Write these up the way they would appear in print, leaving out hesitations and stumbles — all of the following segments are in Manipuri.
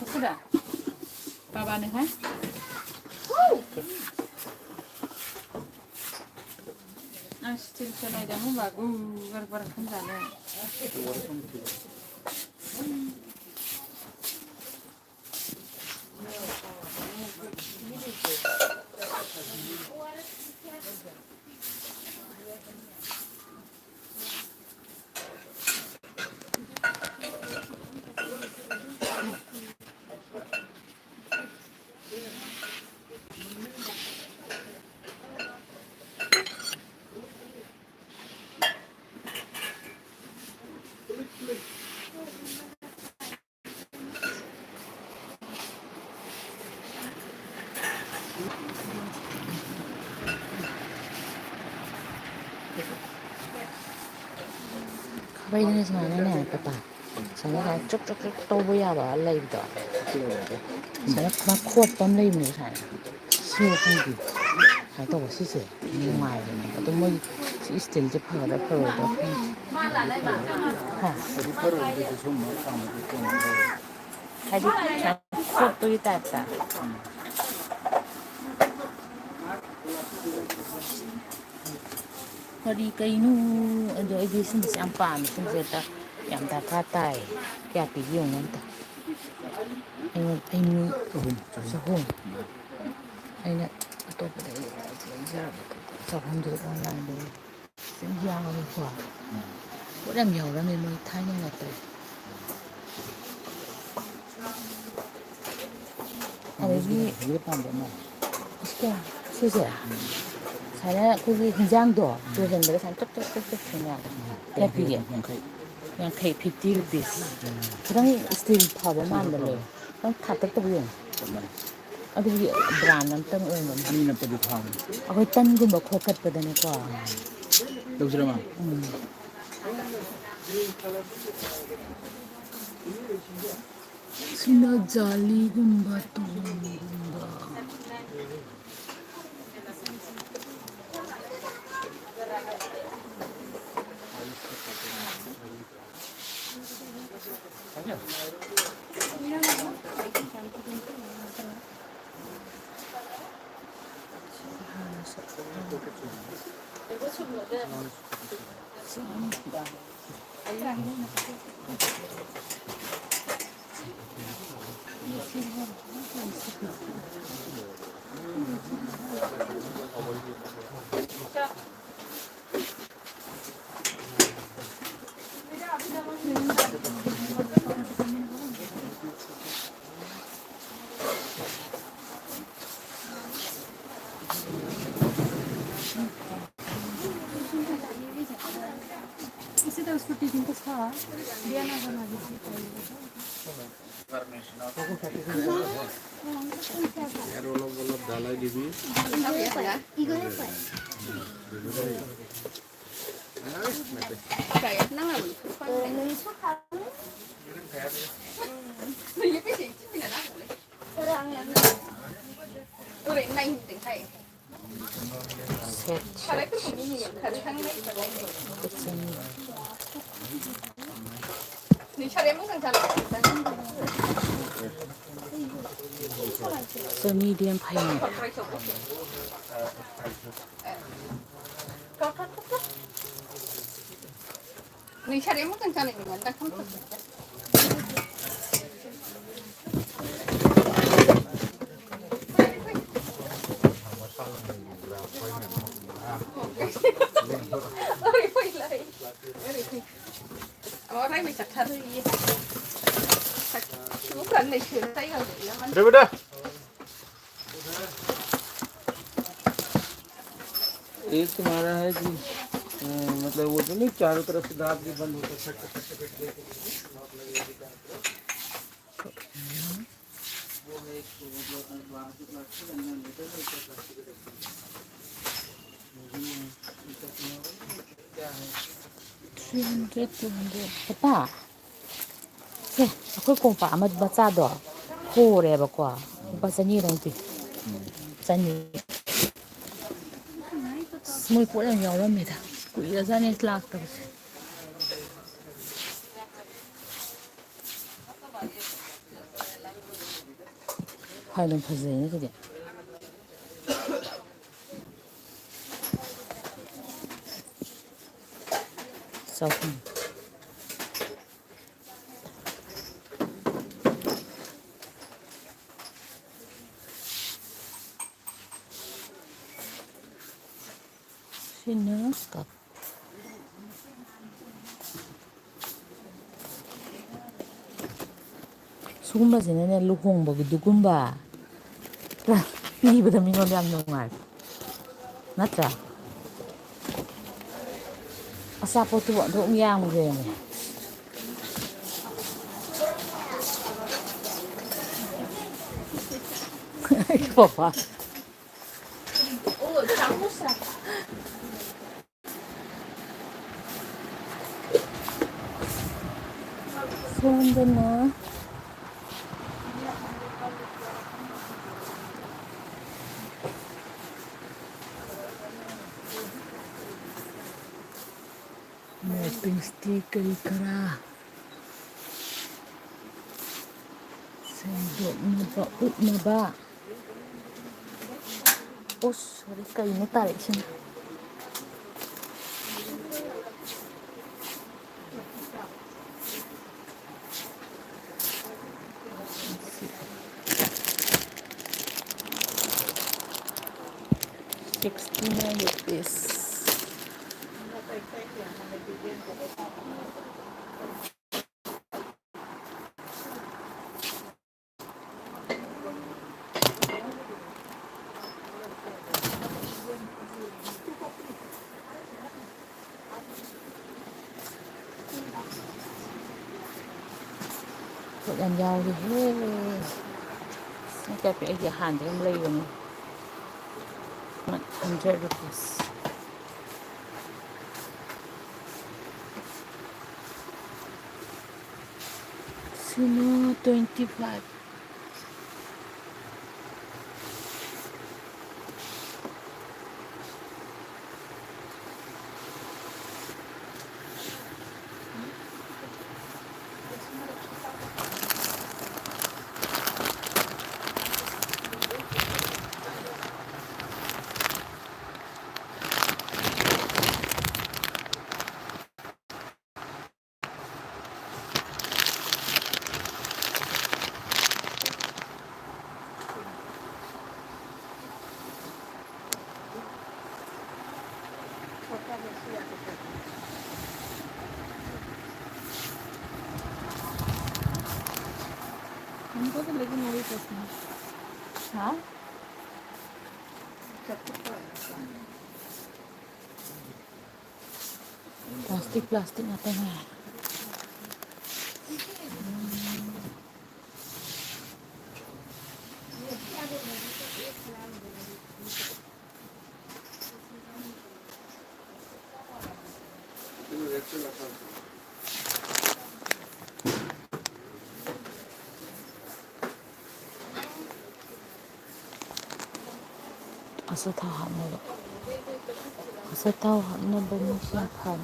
Sudah. Baba nih kan? Still channel jamu bagus, berperang sana. Kabayanya semuanya papa. Saya kan cuk tobo ya ba lay do. Saya kuma kuat pam lay ni saya. Siu kan di. Saya tahu sih sih. Ni mai ni. Atau mau si stil je pada do. Ha. Jadi saya kuat tu kita ta. Hari kainu ada edisi masih ampan senjata yang tak katai ya piung nanti ini sahum ini atau pada sahum juga online deh senjata apa kuah orang jauh orang memang tanya nanti ada ini sekian susah saya 거기 긴장도 그런데 산 쪽쪽쪽쪽 그냥 대피게 그냥 K 50 rupees 그런 스틸 파버 만들래 그럼 가득도 보용 어디 브랜드 엄청 오는 아니는 또 파. 아그 딴거 코끝보다니까 여기서만. 신나 잘리군가 똥군가 dalai dibi. So medium payment. Nih cari emang kencana ini kan tak kamu. Orang bisa cari. Bukan nih cerita yang Udah. एक तुम्हारा है कि मतलब वो तो नहीं चारों तरफ से दांत भी बंद होता Papa, se aku kompa amat baca do, kore bakwa, baca ni dong ti, cani. Semua pun yang jauh ramai dah, kuih rasa ni kelak terus. ꯐꯥꯏꯅ ꯐꯖꯩꯅꯦ ꯁꯤꯗꯤ ꯆꯍꯨꯝ sini kap sugumbasinane luhongbagidugumba pibada mingondda yam nungai natra asapotu adum yamgrene papa Sondana mapping stick kari kara sendoknaba utnaba sorry kayno tarik sini ₹69 Put yan yawi he Nagkapi ay handa yung layong ₹100 sino 25 हमको तो लेकिन वही पसंद ha plastik natin ha asa tao hapnaba asa tao hapnaba mo siya pan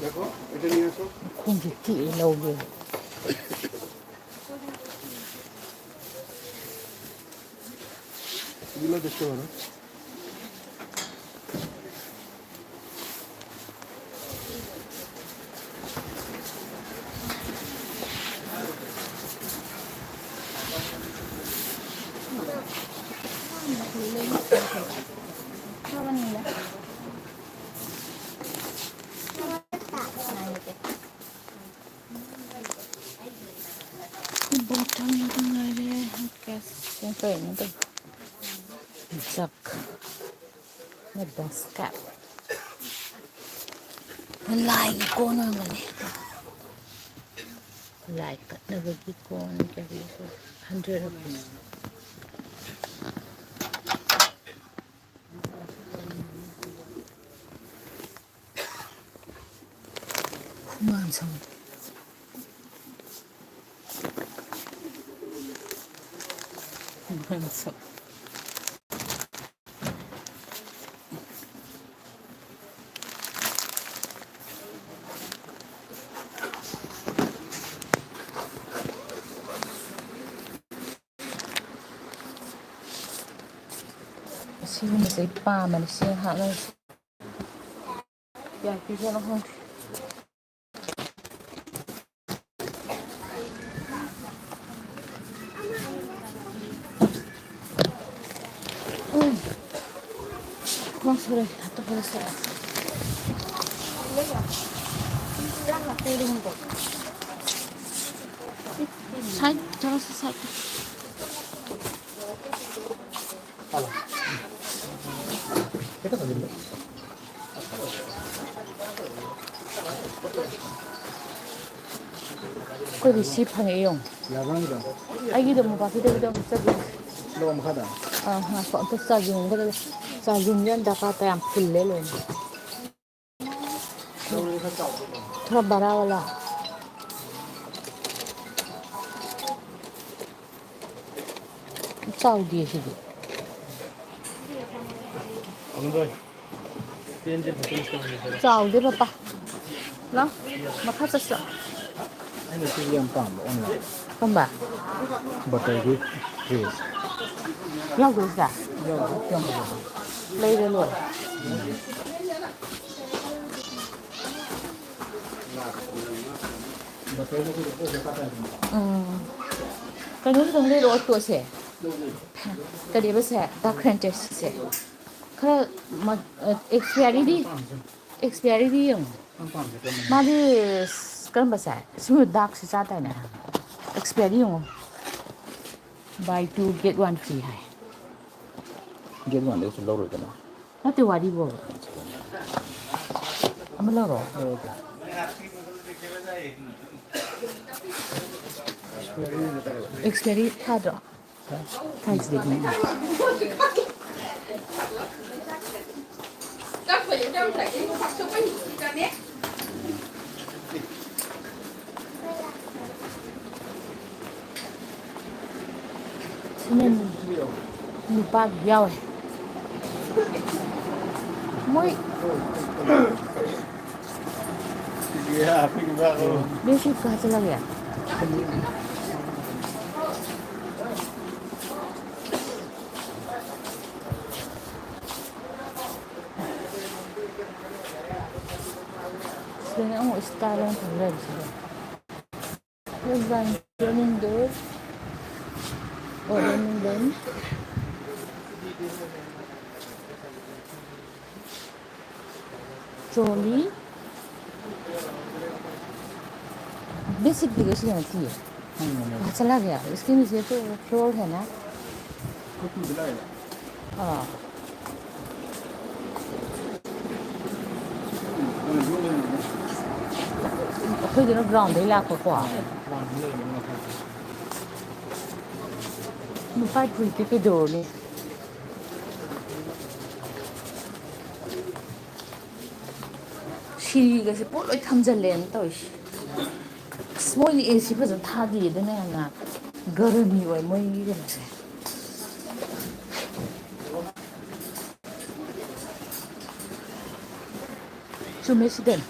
देखो এটা নিয়ে আসো kung jiti ilaw yun এগুলো দেখতে পারো botol na ito nga rin siyempre nito jak na basket Like con on the like never get con carry 100 rupees. Man some man some she was say palm and she had no yeah you don't know không sao đây tôi phải sợ sai cho sai cái gì ship hàng ấy không? Anh đi được một vài cái đâu chắc gì? Đâu mà khác à? Phỏng thức sao dùng nhân đã phát em full lấy luôn. Thua bara wala. Sao đi gì? Sao đi papa? Nó mà khác sao? Ini sih yang paham online. Không bà? Batai gue, yes. Nhau rồi sao? Yang Lấy ra luôn. batai gue tuh kata. Cái nước trong đây rồi tôi sẽ. Cái đấy bây giờ ta khen chết sẽ. Cái mà expiry đi không? Mà đi cái bây giờ smooth dark sẽ ra đây nè. Expiry không? Buy two get one free hay. Get one itu lâu rồi kan? Nó tiêu đi vô. Ama lâu rồi. Expiry था đó. Thanks đi. Nên lupa giàu ấy. Muy. Iya, pindah. Dia suka aja lagi ya. Sebenarnya mau sekarang sudah di sini. Leban running door. Oh, running door. Trolley. Basic दिखेगी होती है चला गया इसके नीचे तो फ्लोर है ना हाँ कोई दिन ग्राउंड ही लाख को मुझे कोई के डोर ने शीरी कैसे पोलो थमजले न तो मोई एसी फजन थादिदना ना गरमी ओइ मोई गसे चुमे सिदन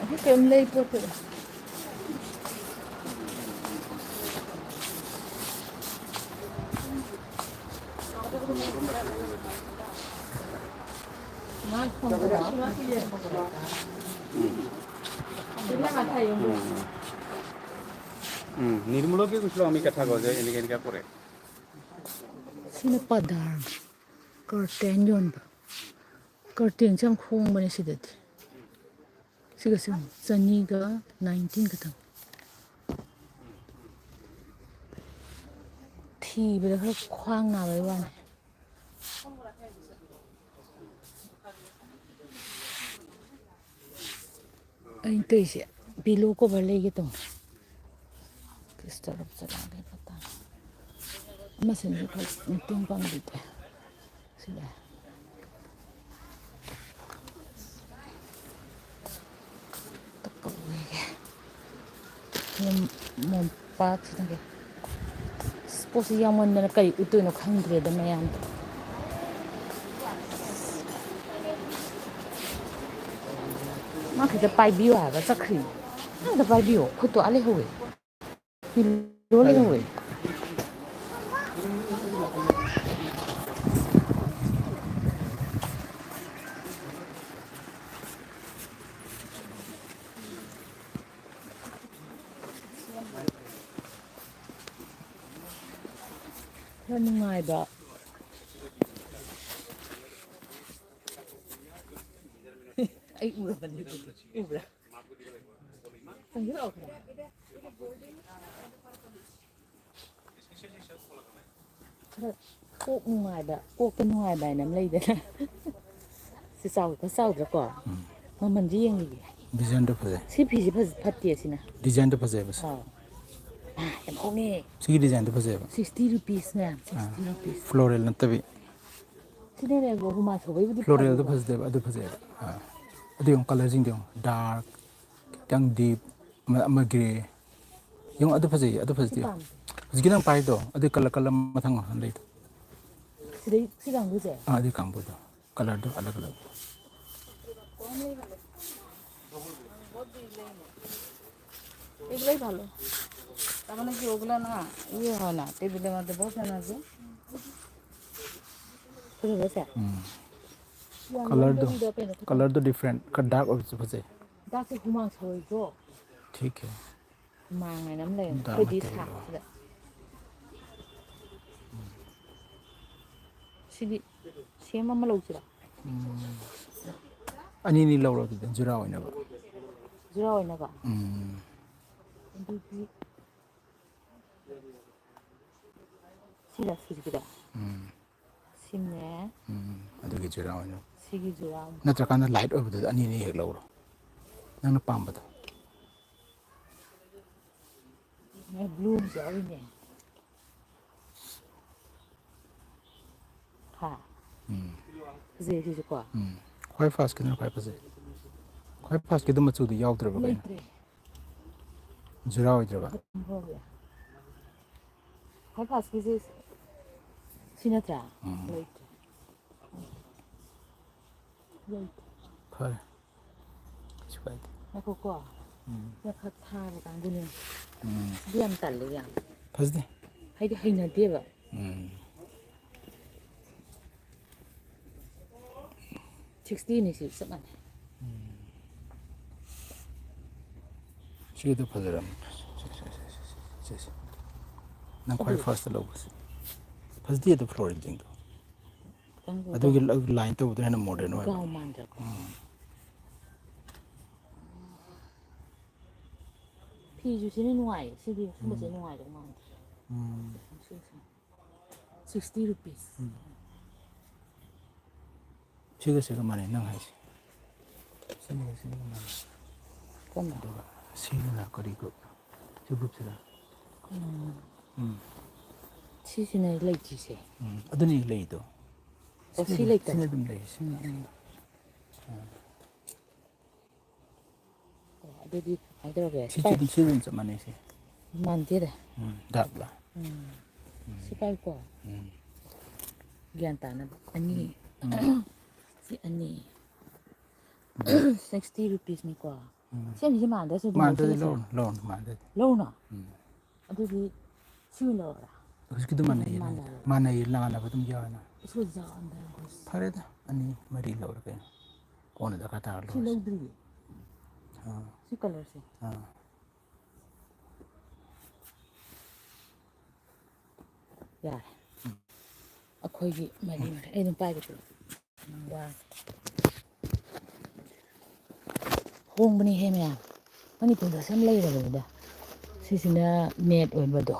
अभी केम ले पोते निर्मूलक कुछ लोग हमें कथा गजे इनके करे सिने पदार कर्टेन योन कर्टेन 참 खोंग बने सिदति सिगसिम सनीगा 19 खतम Thibada khá khoang nào đấy bạn. Anh tươi sẽ below cover lấy cái tông. Cái startup sẽ làm cái phát mà xin được phải tiếng con đi thế. Xin lỗi. Tất cả cái mồm phát thế này. Suppose yang mana kai utu no khang dre da mayam. Ma khita pai biu ha ga sakhi. Na da pai biu khu to ale howe. Ni lo le howe. Nó ngai ba. Ai ura ban ni ura. Sang gira ok. Cô ngai ba, cô cái ngai ba nằm lấy đấy. Sao có sao được quả. Mà mình gì vậy? Design đó phải. Si phi si phát tiệt xin à. Design đó phải bas. Em không nghe. Si design đó phải. 60 rupees nè, 60 rupees. Floral na tabi. Si này là gồm mà số với Floral đó phải. Ado yung color jing yung dark, yang deep, ama gray. Yung ado phải. Kasi ginang pai do, ado color matang ang late. Si kang buje. Ado kang do. Color do alag. এগুলোই ভালো তার মানে কি ওগুলো না ইয়ে হয় না টেবিলের মধ্যে বসে না যে Color do different, dark also phải. Dark thì không mang sợi cho. ठीक है. Mang này nắm lên, hơi đi thả vậy. Xí xem mà lâu chưa? Ani ni lâu rồi thì jura hoy na ba. Jura hoy na ba. Sila kira. Sim nè. Ado cái jura hoy na. Sige jura. Na tra kana light over the ani ni hek lâu rồi. Nang na pam ba to. Nè blue giờ nè. Ha. Gì thì quả. Khoai fast cái nó khoai pa se. Khoai fast cái đó mà chú đi yaw tra ba cái. Jura hoy tra ba. Khoai fast cái gì? Sinatra. Phải. Phải. Nó có quả. Nó khát tha một cái này. Điên tậnเลยอ่ะ Phải đi. hay là tiếp ạ. Sixty này sẽ mạnh. Chị đó phải làm. Nang khoai fast lâu bas. Phải đi đó floral jing do. Ado cái line to nó modern hoy. Gao man được. Thì dù thế này ngoài, thì đi không bao giờ ngoài được mà. 60 rupees. Siga mani nang hai. Siga mani. Con Do siga na kari group. Chu group sila. Chị này lấy gì thế? Ado ni lay do. Chị lấy cái. Sila dum lay. Ado đi, anh đâu về? Siga dum sa mani si. Man thế đấy. Dark la. Si pai ko. Gian ta na ani. Si ani. 60 rupees ni ko. Xem gì mà đấy sao Man da loan man da. Lâu nè. Ado đi siêu lâu ra. Kasi kido man ay lang na batum ya na. Số giờ anh đây. Pare da ani mari lâu ra kaya. Kung da kata lo. Si lâu đi. Si color si. Dạ. Ako'y mali. Ay nung pai ko. Wow. Hong bani he mya. Mani pun da sam lai ra da. Si sina net on ba do.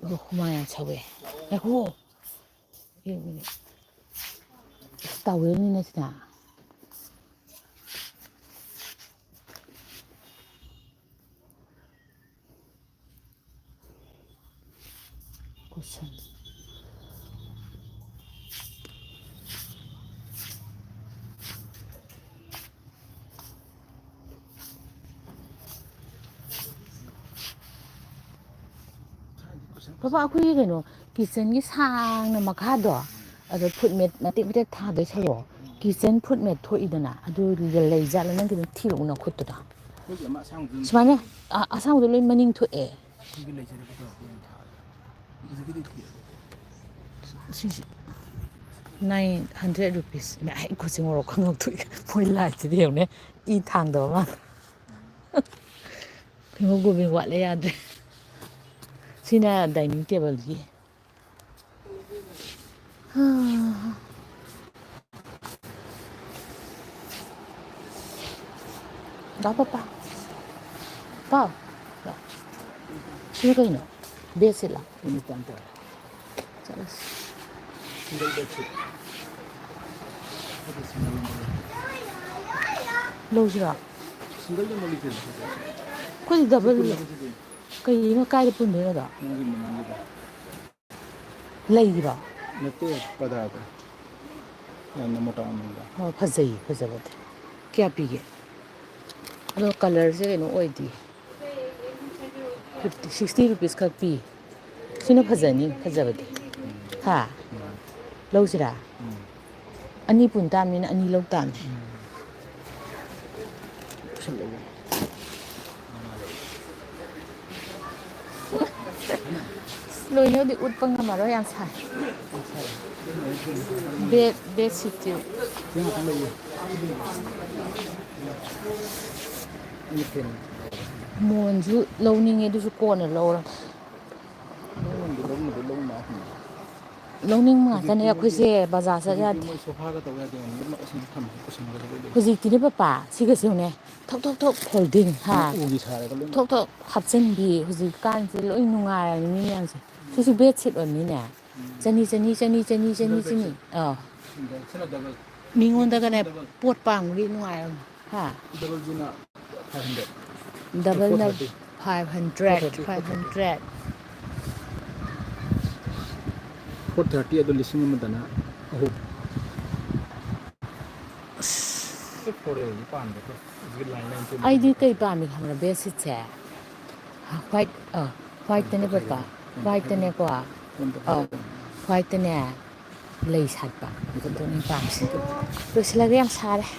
human yang cawe. Aku, ini tahu ini nasi na. Kusan. Papa aku ini kan, kitchen ni sang nama kado. Ada put met nanti kita thada calo. Kitchen put met thoi idana. Aduh lelai jalan nanti kita tiru nak kutu dah. Sebenarnya asam tu lelai maning thoi. Sisi 900 rupees. Nah, aku sih ngorok ngorok thoi. Boleh jadi yang ni i thang dah mah. Kau gue buat le ya deh. Sini dining table ni. Dah apa? Pa. Sini kau ini. Besi lah. Ini tante. Jelas. Single bed sheet. Low je lah. Single je boleh pilih. Kau ni double. Kau ini kaya pun dia dah. Lagi dah. Nanti pada apa? Yang nama tahu ni. Oh, fazai betul. Kya pigi? Aduh color je kan, oidi. 60 rupees ka pi. Sino fazai ni fazai betul. Ha. Low je dah. Ani pun tam ni, ani low tam. Lôi nhớ đi út băng mà đó yang sai. Bed situ. Muôn chú lâu như nghe chú con ở lâu lắm. Lâu nhưng mà cái này là xe bazaar sẽ ra. Cái gì thì nó bà chỉ cái gì này. Thốc holding ha. Thốc hấp chân bì cái gì can gì lỗi nung ngài như thế này. Chú bed sit ở này nè. Chân đi. Mình ngon ta cái này buốt bằng đi ngoài ha. Double na 500. 430 ಅದು ಲಿಸಿಂಗ್ ಮದನ ಓಹ್ ai đi cây bà mình làm bé xịt chè white tên này bà white tên này qua white tên này lấy sạch bà cái tên này bà rồi sẽ là cái em xa đấy